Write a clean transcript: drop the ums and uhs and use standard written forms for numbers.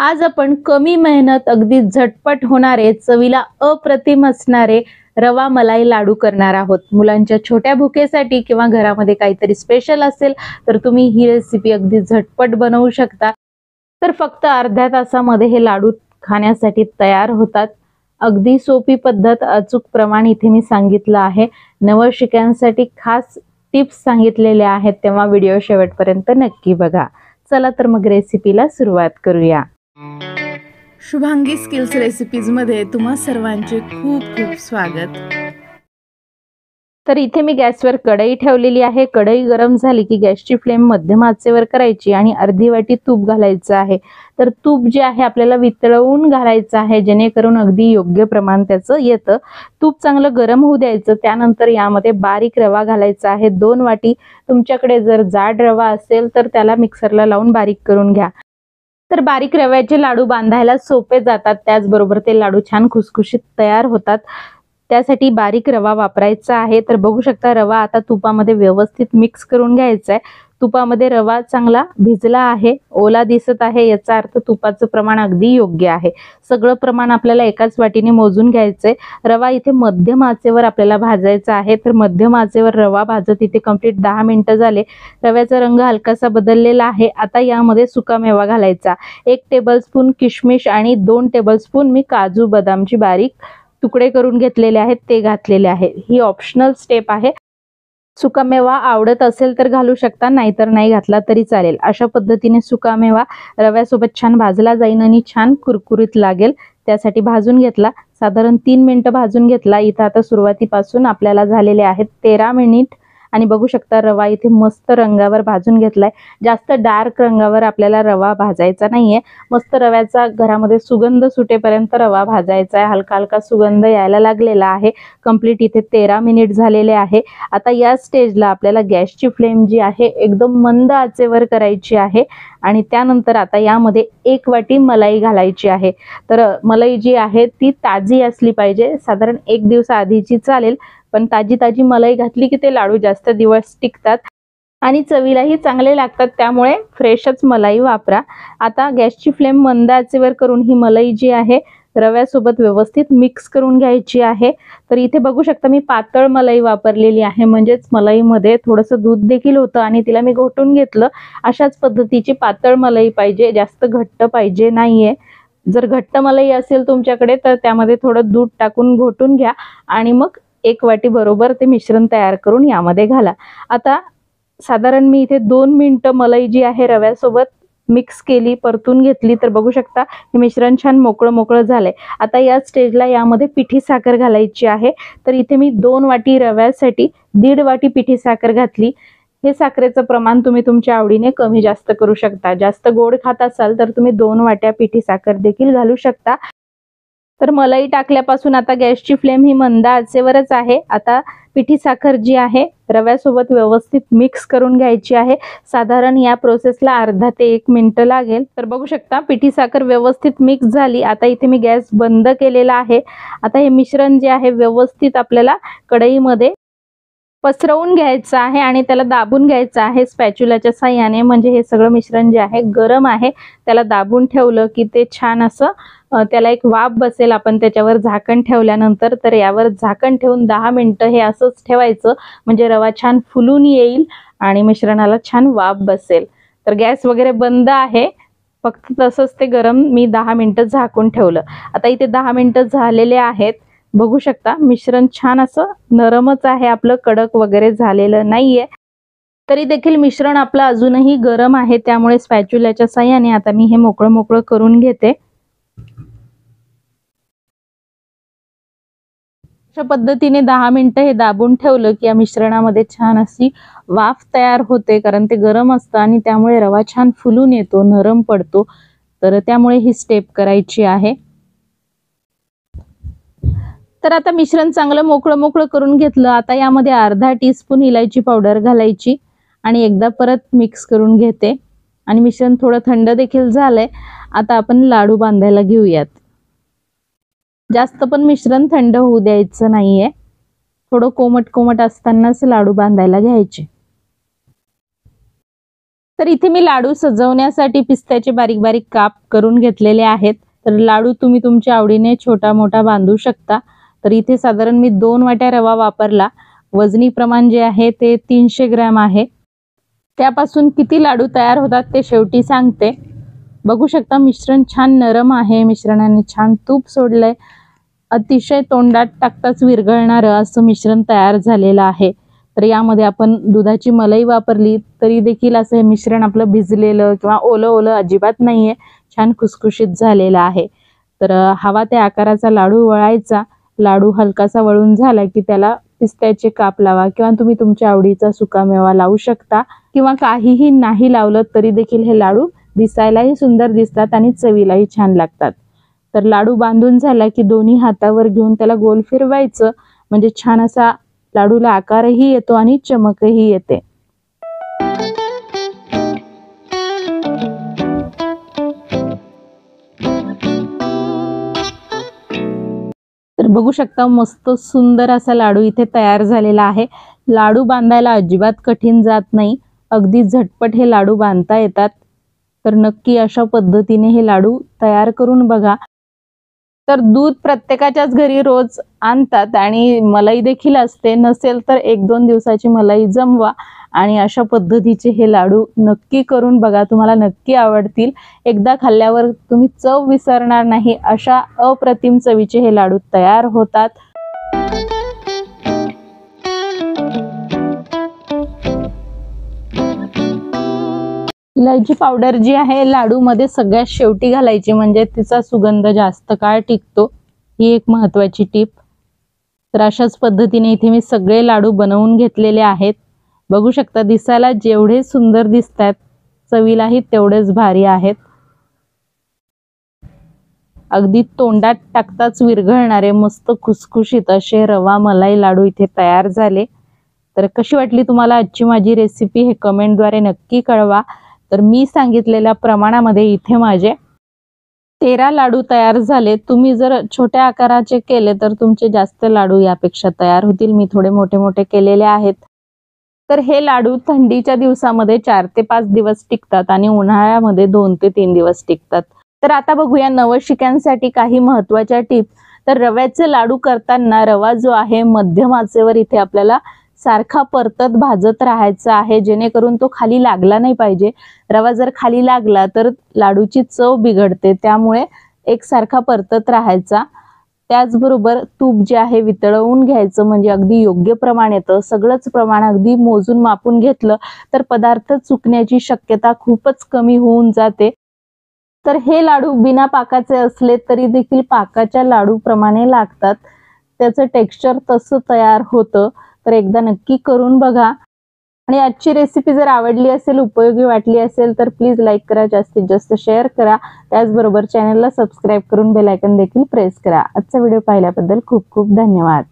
आज आपण कमी मेहनत अगदी झटपट होणारे चवीला अप्रतिम असणारे रवा मलाई लाडू करणार आहोत। मुलांच्या छोट्या भुकेसाठी किंवा घरामध्ये काहीतरी स्पेशल असेल तर तुम्ही ही रेसिपी अगदी झटपट बनवू शकता। तर फक्त अर्ध्या तासामध्ये हे लाडू खाण्यासाठी तयार होतात। अगदी सोपी पद्धत, अचूक प्रमाण इथे मी सांगितलं आहे। नवशिक्यांसाठी खास टिप्स सांगितलेले आहेत, तेव्हा व्हिडिओ शेवटपर्यंत नक्की बघा। चला तर मग रेसिपीला सुरुवात करूया। शुभांगी स्किल्स रेसिपीज मध्ये तुम्हा सर्वांचे खूप खूप स्वागत। तर इथे मी गॅसवर कढई ठेवलेली आहे। कढई गरम झाली की गॅसची फ्लेम मध्यम आचेवर करायची आणि अर्धी वाटी तूप घालायचं आहे। तर तूप जे आहे आपल्याला वितळवून घालायचं आहे, जेणेकरून अगदी योग्य प्रमाण त्याचं येतं। तूप चांगलं गरम होऊ द्यायचं। त्यानंतर यामध्ये बारीक रवा घालायचा आहे 2 वाटी। तुमच्याकडे जर जाड रवा असेल तर त्याला मिक्सरला लावून बारीक करून घ्या। तर बारीक रव्याचे लाडू बांधायला सोपे जातात, त्याचबरोबर ते लाडू छान खुसखुशीत तयार होतात। त्यासाठी बारीक रवा वापरायचा आहे। तर बघू शकता रवा आता तुपामध्ये व्यवस्थित मिक्स करून घ्यायचा आहे। तुपामध्ये रवा चांगला भिजला आहे, ओला दिसत आहे, याचा अर्थ तुपाचं प्रमाण अगदी योग्य आहे। सगळं प्रमाण आपल्याला एकाच वाटीने मोजून घ्यायचंय। रवा इथे मध्यम आचेवर आपल्याला भाजायचा आहे। तर मध्यम आचेवर रवा भाजत इथे कंप्लीट 10 मिनिटं झाले। रव्याचा रंग हलकासा बदललेला आहे। आता यामध्ये सुकामेवा घालायचा। 1 टेबलस्पून किशमिश आणि 2 टेबलस्पून मी काजू बदामची बारीक तुकडे करून घेतलेले आहेत, ते घातलेले आहे। ही ऑप्शनल स्टेप आहे। सुकामेवा आवडत असेल तर घालू शकता, नाहीतर नाही घातला तरी चालेल। अशा पद्धतीने सुकामेवा रव्यासोबत छान भाजला जाईल आणि छान कुरकुरीत लागेल, त्यासाठी भाजून घेतला। साधारण 3 मिनिटं भाजून घेतला। इथं आता सुरुवातीपासून आपल्याला झालेले आहेत 13 मिनिट आणि बघू शकता रवा इथे मस्त रंगावर भाजून घेतलाय। जास्त डार्क रंगावर आपल्याला रवा भाजायचा नाहीये। मस्त रव्याचा घरामध्ये सुगंध सुटेपर्यंत रवा भाजायचा आहे। हलका हलका सुगंध यायला लागलेला आहे। कंप्लीट इथे 13 मिनिट झालेले आहे। आता या स्टेजला आपल्याला गॅसची फ्लेम जी आहे एकदम मंद आचेवर करायची आहे आणि त्यानंतर आता यामध्ये 1 वाटी मलाई घालायची आहे। तर मलाई जी आहे ती ताजी असली पाहिजे, साधारण 1 दिवस आधीची चालेल, पण ताजी ताजी मलाई घातली की ते लाडू जास्त दिवस टिकतात आणि चवीलाही चांगले लागतात, त्यामुळे फ्रेशच मलाई वापरा। आता गॅसची फ्लेम मंद आचेवर करून ही मलाई जी आहे रव्यासोबत व्यवस्थित मिक्स करून घ्यायची आहे। तर इथे बघू शकता मी पातळ मलाई वापरलेली आहे, म्हणजेच मलाईमध्ये थोडंसं दूध देखील होतं आणि तिला मी घोटून घेतलं। अशाच पद्धतीची पातळ मलाई पाहिजे, जास्त घट्ट पाहिजे नाहीये। जर घट्ट मलाई असेल तुमच्याकडे तर त्यामध्ये थोडं दूध टाकून घोटून घ्या आणि मग 1 वाटी बरोबर ते मिश्रण तयार करून यामध्ये घाला। आता साधारण मी इथे 2 मिनिटं मलाई जी आहे रव्यासोबत मिक्स केली, परतून घेतली। तर बघू शकता हे मिश्रण छान मोकळं मोकळं झालंय। आता या स्टेजला यामध्ये पिठी साखर घालायची आहे। तर इथे मी 2 वाटी रव्यासाठी 1.5 वाटी पिठी साखर घातली। हे साखरेचं प्रमाण तुम्ही तुमच्या आवडीने कमी जास्त करू शकता। जास्त गोड खात असाल तर तुम्ही 2 वाट्या पिठी साखर देखील घालू शकता। तर मलाई टाकल्यापासून आता गॅसची फ्लेम ही मंद आचेवरच आहे। आता पिठी साखर जी आहे रव्यासोबत व्यवस्थित मिक्स करून घ्यायची आहे। साधारण या प्रोसेसला अर्धा ते 1 मिनिट लागेल। तर बघू शकता पिठी साखर व्यवस्थित मिक्स झाली। आता इथे मी गॅस बंद केलेला आहे। आता हे मिश्रण जे आहे व्यवस्थित आपल्याला कढईमध्ये पसरवून घ्यायचं आहे आणि त्याला दाबून घ्यायचं आहे स्पॅच्युलाच्या साहाय्याने, म्हणजे हे सगळं मिश्रण जे आहे गरम आहे, त्याला दाबून ठेवलं की ते छान असं त्याला एक वाफ बसेल। आपण त्याच्यावर झाकण ठेवल्यानंतर तर यावर झाकण ठेवून 10 मिनिटं हे असंच ठेवायचं, म्हणजे रवा छान फुलून येईल आणि मिश्रणाला छान वाफ बसेल। तर गॅस वगैरे बंद आहे, फक्त तसंच ते गरम मी 10 मिनिटं झाकून ठेवलं। आता इथे 10 मिनिटं झालेले आहेत। बघू शकता मिश्रण छान असं नरमच आहे, आपलं कडक वगैरे झालेलं नाहीये। तरी देखील मिश्रण आपलं अजूनही गरम आहे, त्यामुळे स्पॅच्युलाच्या साहाय्याने आता मी हे मोकळं मोकळं करून घेते। अशा पद्धतीने 10 मिनिटं हे दाबून ठेवलं की या मिश्रणामध्ये छान अशी वाफ तयार होते, कारण ते गरम असतं आणि त्यामुळे रवा छान फुलून येतो, नरम पडतो। तर त्यामुळे ही स्टेप करायची आहे। तर आता मिश्रण चांगलं मोकळं मोकळं करून घेतलं। आता यामध्ये अर्धा टीस्पून इलायची पावडर घालायची आणि एकदा परत मिक्स करून घेते आणि मिश्रण थोडं थंड देखील झालंय। आता आपण लाडू बांधायला घेऊयात। जास्त पण मिश्रण थंड होऊ द्यायचं नाहीये, थोडं कोमट कोमट असतानाच लाडू बांधायला घ्यायचे। तर इथे मी लाडू सजवण्यासाठी पिस्त्याचे बारीक बारीक काप करून घेतलेले आहेत। तर लाडू तुम्ही तुमच्या आवडीने छोटा मोठा बांधू शकता। तर इथे साधारण मी 2 वाट्या रवा वापरला। वजनी प्रमाण जे आहे ते 300 ग्रॅम आहे। त्यापासून किती लाडू तयार होतात ते शेवटी सांगते। बघू शकता मिश्रण छान नरम आहे, मिश्रणाने छान तूप सोडलंय, अतिशय तोंडात टाकताच विरघळणारं असं मिश्रण तयार झालेलं आहे। तर यामध्ये आपण दुधाची मलाई वापरली तरी देखील असं हे मिश्रण आपलं भिजलेलं किंवा ओलं ओलं अजिबात नाहीये, छान खुसखुशीत झालेलं आहे। तर हवा त्या आकाराचा लाडू वळायचा। लाडू हलकासा वळून झाला की त्याला पिस्त्याचे काप लावा किंवा तुम्ही तुमच्या आवडीचा सुकामेवा लावू शकता किंवा काहीही नाही लावलं तरी देखील हे लाडू दिसायलाही सुंदर दिसतात आणि चवीलाही छान लागतात। तर लाडू बांधून झाला की दोन्ही हातावर घेऊन त्याला गोल फिरवायचं, म्हणजे छान असा लाडूला आकारही येतो आणि चमकही येते। तर बघू शकता मस्त सुंदर असा लाडू इथे तयार झालेला आहे। लाडू बांधायला अजिबात कठीण जात नाही, अगदी झटपट हे लाडू बांधता येतात। तर नक्की अशा पद्धतीने हे लाडू तयार करून बघा। तर दूध प्रत्येकाच्याच घरी रोज आणतात आणि मलाई देखील असते, नसेल तर 1-2 दिवसाची मलाई जमवा आणि अशा पद्धतीचे हे लाडू नक्की करून बघा, तुम्हाला नक्की आवडतील। एकदा खाल्ल्यावर तुम्ही चव विसरणार नाही, अशा अप्रतिम चवीचे हे लाडू तयार होतात। इलायची पावडर जी आहे लाडू मध्ये सगळ्यात शेवटी घालायची, म्हणजे तिचा सुगंध जास्त काळ टिकतो, ही एक महत्त्वाची टिप। तर अशाच पद्धतीने इथे मी सगळे लाडू बनवून घेतलेले आहेत। बघू शकता दिसायला जेवढे सुंदर दिसतात चवीलाही तेवढेच भारी आहेत। अगदी तोंडात टाकताच विरघळणारे मस्त खुसखुशीत असे रवा मलाई लाडू इथे तयार झाले। तर कशी वाटली तुम्हाला आजची माझी रेसिपी हे कमेंटद्वारे नक्की कळवा। तर मी सांगितलेल्या प्रमाणामध्ये इथे माझे 13 लाडू तयार झाले। तुम्ही जर छोट्या आकाराचे केले तर तुमचे जास्त लाडू यापेक्षा तयार होतील, मी थोडे मोठे मोठे केलेले आहेत। तर हे लाडू थंडीच्या दिवसामध्ये 4 ते 5 दिवस टिकतात आणि उन्हाळ्यामध्ये 2 ते 3 दिवस टिकतात। तर आता बघूया नवशिक्यांसाठी काही महत्त्वाच्या टिप। तर रव्याचे लाडू करताना रवा जो आहे मध्यम आचेवर इथे आपल्याला सारखा परतत भाजत राहायचा आहे, जेणेकरून तो खाली लागला नाही पाहिजे। रवा जर खाली लागला तर लाडूची चव बिघडते, त्यामुळे एकसारखा परतत राहायचा। त्याचबरोबर तूप जे आहे वितळवून घ्यायचं, म्हणजे अगदी योग्य प्रमाण येतं। सगळंच प्रमाण अगदी मोजून मापून घेतलं तर पदार्थ चुकण्याची शक्यता खूपच कमी होऊन जाते। तर हे लाडू बिना पाकाचे असले तरी देखील पाकाच्या लाडू प्रमाणे लागतात, त्याचं टेक्स्चर तसं तयार होतं। तर एकदा नक्की करून बघा आणि आजची रेसिपी जर आवडली असेल, उपयोगी वाटली असेल तर प्लीज लाईक करा, जास्तीत जास्त शेअर करा। त्याचबरोबर चॅनलला सबस्क्राईब करून बेल आयकॉन देखील प्रेस करा। आजचा व्हिडिओ पाहिल्याबद्दल खूप खूप धन्यवाद।